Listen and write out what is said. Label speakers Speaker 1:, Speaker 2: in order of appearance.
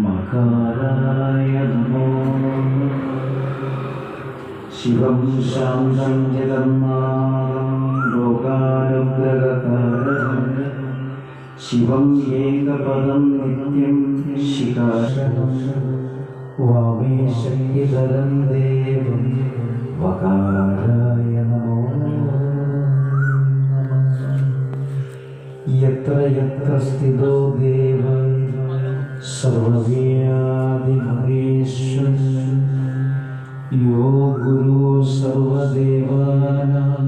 Speaker 1: മകാരായ നമോ. ശിവം ശാന്തം ജഗന്നാഥം ലോകാനുഗ്രഹകാരണം ശിവം ഏകപദം നിത്യം ശിഖാരം വാമേ ശക്തിധരം ദേവം വകാരായ നമോ. യത്ര യത്ര സ്ഥിതോ ദേവഃ സർവ്വവ്യാധിമഹേശ്വരഃ യോ ഗുരു സർവദേവാനാം